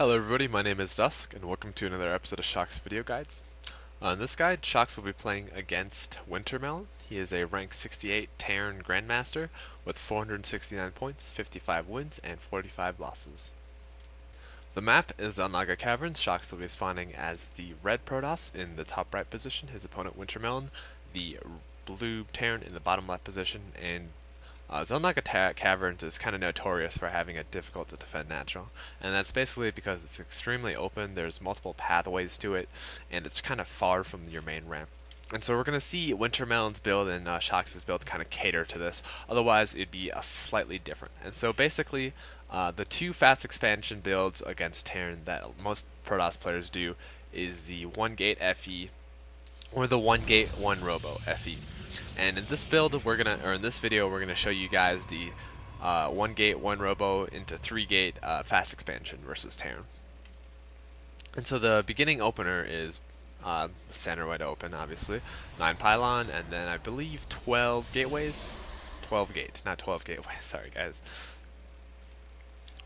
Hello everybody, my name is Dusk, and welcome to another episode of Shock's Video Guides. In this guide, Shocks will be playing against Wintermelon. He is a rank 68 Terran Grandmaster with 469 points, 55 wins, and 45 losses. The map is Naga Caverns. Shocks will be spawning as the red Protoss in the top right position, his opponent Wintermelon, the blue Terran in the bottom left position, and Zelnaga Caverns is kind of notorious for having a difficult to defend natural, and that's basically because it's extremely open, there's multiple pathways to it, and it's kind of far from your main ramp. And so we're going to see Wintermelon's build and Shocks' build kind of cater to this, otherwise it'd be slightly different. And so basically, the two fast expansion builds against Terran that most Protoss players do is the 1 gate FE, or the 1 gate 1 robo FE. And in this build, in this video, we're gonna show you guys the 1 gate 1 robo into 3 gate fast expansion versus Terran. And so the beginning opener is the center way to open, obviously, 9 pylon, and then I believe 12 gateways, 12 gate, not 12 gateways. Sorry guys.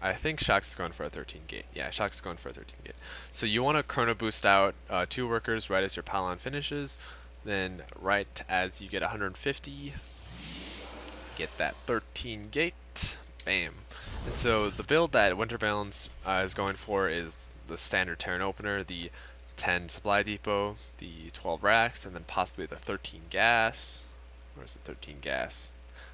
I think Shocks is going for a 13 gate. Yeah, Shocks is going for a 13 gate. So you want to chrono boost out 2 workers right as your pylon finishes. Then right as you get 150, get that 13 gate, bam. And so the build that Wintermelon is going for is the standard Terran opener, the 10 supply depot, the 12 racks, and then possibly the 13 gas. Where's the 13 gas?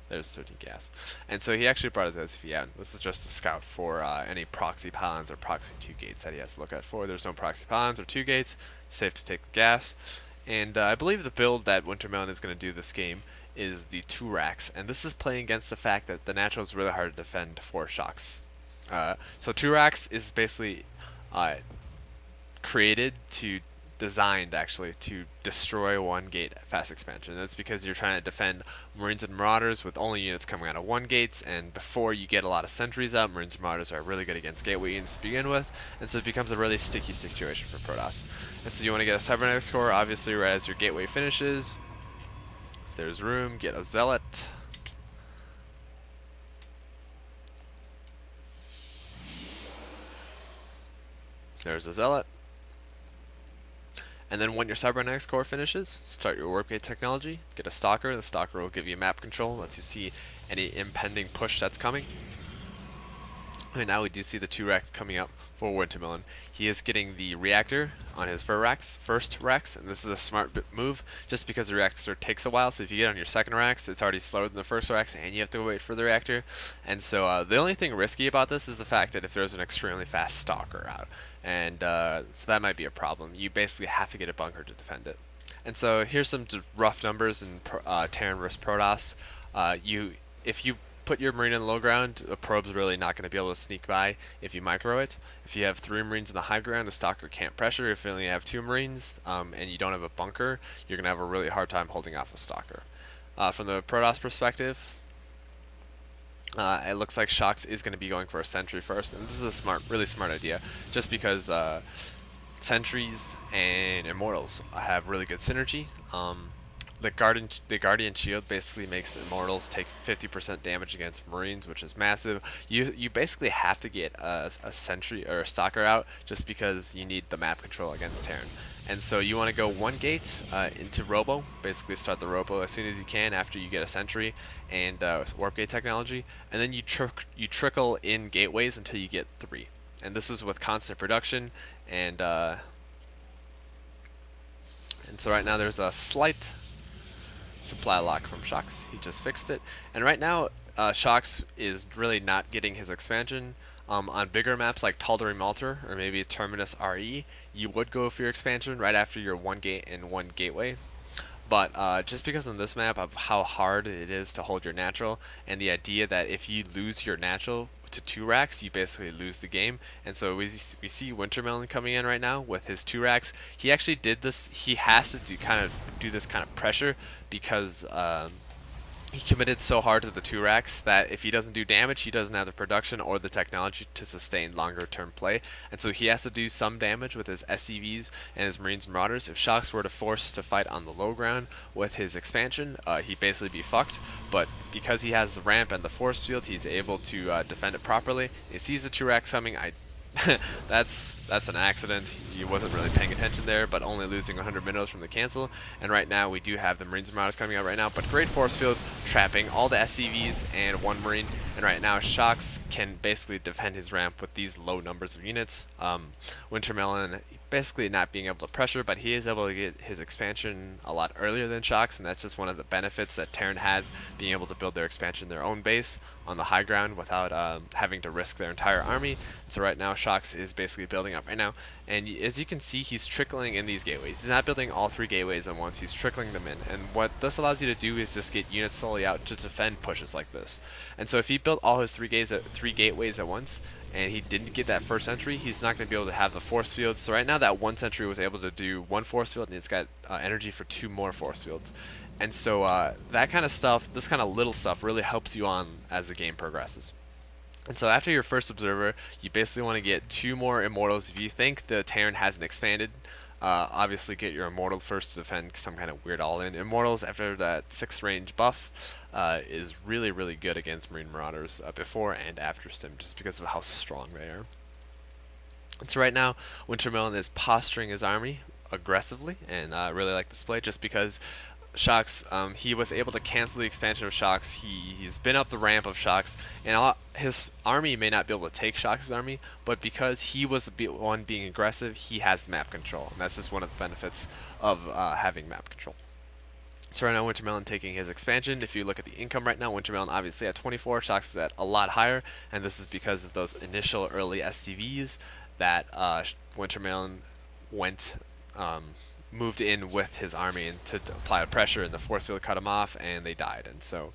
There's 13 gas. And so he actually brought his SCV out. This is just a scout for any proxy pylons or proxy 2 gates that he has to look out for. There's no proxy pylons or 2 gates. Safe to take the gas. And I believe the build that Wintermelon is going to do this game is the 2 racks, and this is playing against the fact that the natural is really hard to defend for Shocks. So 2 racks is basically designed actually to destroy 1 gate fast expansion. That's because you're trying to defend Marines and Marauders with only units coming out of 1 gates, and before you get a lot of sentries out, Marines and Marauders are really good against gateway units to begin with, and so it becomes a really sticky situation for Protoss. And so you want to get a cybernetic score, obviously, right as your gateway finishes. If there's room, get a zealot. There's a zealot. And then when your cybernetic core finishes, start your warp gate technology, get a stalker. The stalker will give you map control, lets you see any impending push that's coming. And now we do see the 2 racks coming up for Wintermelon. He is getting the reactor on his first racks, and this is a smart move just because the reactor takes a while. So if you get on your second racks, it's already slower than the first racks, and you have to wait for the reactor. And so the only thing risky about this is the fact that if there's an extremely fast stalker out, and so that might be a problem. You basically have to get a bunker to defend it. And so here's some rough numbers in Terran vs Protoss. If you put your Marine in the low ground, a probe's really not going to be able to sneak by if you micro it. If you have 3 Marines in the high ground, a stalker can't pressure. If you only have 2 Marines and you don't have a bunker, you're going to have a really hard time holding off a stalker. From the Protoss perspective, it looks like Shocks is going to be going for a sentry first, and this is a really smart idea, just because sentries and immortals have really good synergy. The Guardian Shield basically makes Immortals take 50% damage against Marines, which is massive. You basically have to get a Sentry or a Stalker out just because you need the map control against Terran. And so you want to go 1 gate into Robo, basically start the Robo as soon as you can after you get a Sentry and Warp Gate technology, and then you trickle in gateways until you get 3. And this is with constant production, and so right now there's a slight supply lock from Shocks. He just fixed it, and right now Shocks is really not getting his expansion. On bigger maps like Tal'Darim Malter or maybe Terminus RE, you would go for your expansion right after your 1 gate and 1 gateway. But just because on this map of how hard it is to hold your natural, and the idea that if you lose your natural to 2 racks, you basically lose the game. And so we see Wintermelon coming in right now with his 2 racks. He actually did this. He has to do this kind of pressure because he committed so hard to the 2 racks that if he doesn't do damage, he doesn't have the production or the technology to sustain longer term play. And so he has to do some damage with his SCVs and his Marines and Marauders. If Shocks were to force to fight on the low ground with his expansion, he'd basically be fucked. But because he has the ramp and the force field, he's able to defend it properly. He sees the 2 racks coming. I That's an accident. He wasn't really paying attention there, but only losing 100 minerals from the cancel. And right now we do have the Marines and Marauders coming out right now, but great force field trapping all the SCVs and one Marine. And right now Shox can basically defend his ramp with these low numbers of units. Wintermelon basically not being able to pressure, but he is able to get his expansion a lot earlier than Shox, and that's just one of the benefits that Terran has, being able to build their expansion their own base on the high ground without having to risk their entire army. And so right now Shox is basically building up right now, and as you can see, he's trickling in these gateways. He's not building all 3 gateways at once, he's trickling them in, and what this allows you to do is just get units slowly out to defend pushes like this. And so if he built all his 3 gateways at once, and he didn't get that first sentry, he's not going to be able to have the force fields. So right now that one sentry was able to do 1 force field, and it's got energy for 2 more force fields. And so that kind of stuff, this kind of little stuff, really helps you on as the game progresses. And so after your first observer, you basically want to get 2 more immortals. If you think the Terran hasn't expanded, obviously get your immortal first to defend some kind of weird all-in. Immortals after that 6 range buff is really, really good against Marine Marauders before and after stim, just because of how strong they are. And so right now, Wintermelon is posturing his army aggressively, and I really like this play just because Shox, he was able to cancel the expansion of Shox. He's been up the ramp of Shox, and his army may not be able to take Shox's army, but because he was the one being aggressive, he has the map control, and that's just one of the benefits of having map control. So right now Wintermelon taking his expansion. If you look at the income right now, Wintermelon obviously at 24, Shox is at a lot higher, and this is because of those initial early SCVs that Wintermelon moved in with his army and to apply pressure, and the force field cut him off, and they died. And so,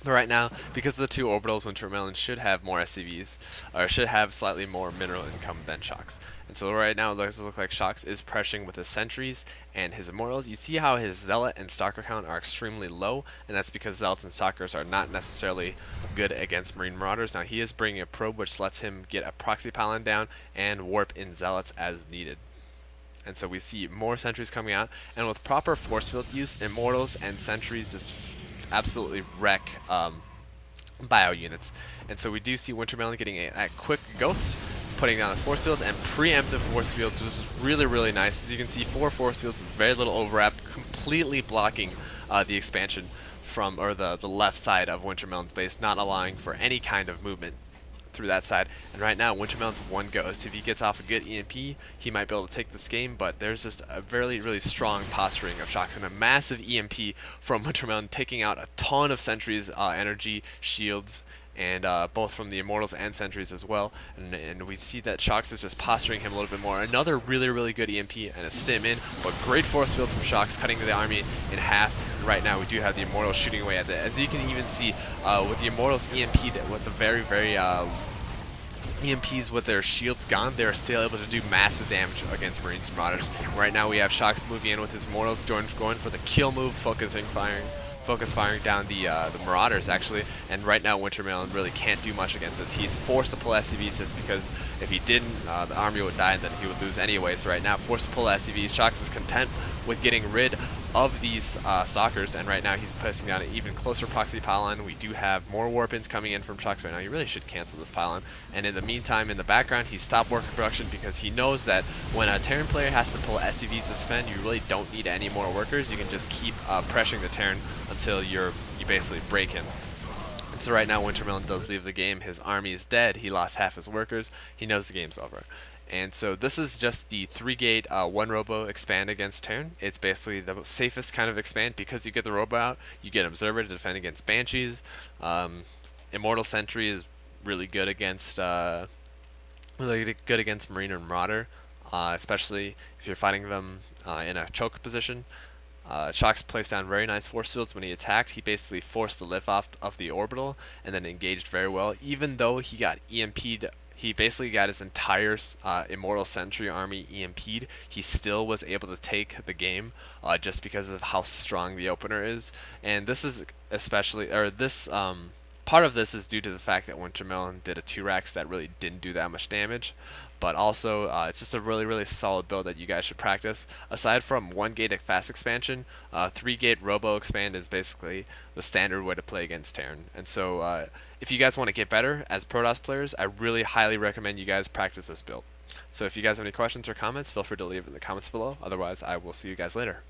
but right now, because of the 2 orbitals, Wintermelon should have more SCVs, or should have slightly more mineral income than Shox. And so right now it does look like Shox is pressuring with his sentries and his immortals. You see how his zealot and stalker count are extremely low, and that's because zealots and stalkers are not necessarily good against Marine Marauders. Now he is bringing a probe, which lets him get a proxy pylon down and warp in zealots as needed. And so we see more sentries coming out, and with proper force field use, immortals and sentries just absolutely wreck bio units. And so we do see Wintermelon getting a quick ghost, putting down the force fields and preemptive force fields, which is really, really nice. As you can see, 4 force fields with very little overlap, completely blocking the expansion from, or the left side of Wintermelon's base, not allowing for any kind of movement through that side. And right now Wintermelon's 1 ghost. If he gets off a good EMP, he might be able to take this game, but there's just a really, really strong posturing of Shox and a massive EMP from Wintermelon, taking out a ton of sentries, energy, shields, and both from the immortals and sentries as well. And we see that Shox is just posturing him a little bit more. Another really, really good EMP and a stim in, but great force fields from Shox, cutting the army in half. And right now we do have the immortals shooting away at it. As you can even see with the immortals EMP, with the very, very EMPs with their shields gone, they're still able to do massive damage against Marines and Marauders. Right now we have Shox moving in with his immortals, going for the kill move, focus firing down the Marauders actually. And right now Wintermelon really can't do much against this. He's forced to pull SCVs just because if he didn't, the army would die and then he would lose anyway. So right now, forced to pull SCVs. Shox is content with getting rid of these stalkers, and right now he's placing down an even closer proxy pylon. We do have more warp-ins coming in from Shox right now. You really should cancel this pylon. And in the meantime, in the background, he stopped worker production because he knows that when a Terran player has to pull SCVs to defend, you really don't need any more workers. You can just keep pressuring the Terran until you basically break him. And so right now Wintermelon does leave the game. His army is dead. He lost half his workers. He knows the game's over. And so this is just the 3-gate 1 robo expand against Terran. It's basically the safest kind of expand because you get the robo out, you get Observer to defend against Banshees. Immortal Sentry is really good against Marine or Marauder, especially if you're fighting them in a choke position. Shox placed down very nice force fields when he attacked. He basically forced the lift off of the orbital and then engaged very well. Even though he got EMP'd, he basically got his entire Immortal Sentry army EMP'd. He still was able to take the game just because of how strong the opener is. And this is especially, or this Part of this is due to the fact that Wintermelon did a 2-Rex that really didn't do that much damage, but also it's just a really solid build that you guys should practice. Aside from 1-gate fast expansion, 3-gate robo expand is basically the standard way to play against Terran. And so if you guys want to get better as Protoss players, I really highly recommend you guys practice this build. So if you guys have any questions or comments, feel free to leave it in the comments below. Otherwise, I will see you guys later.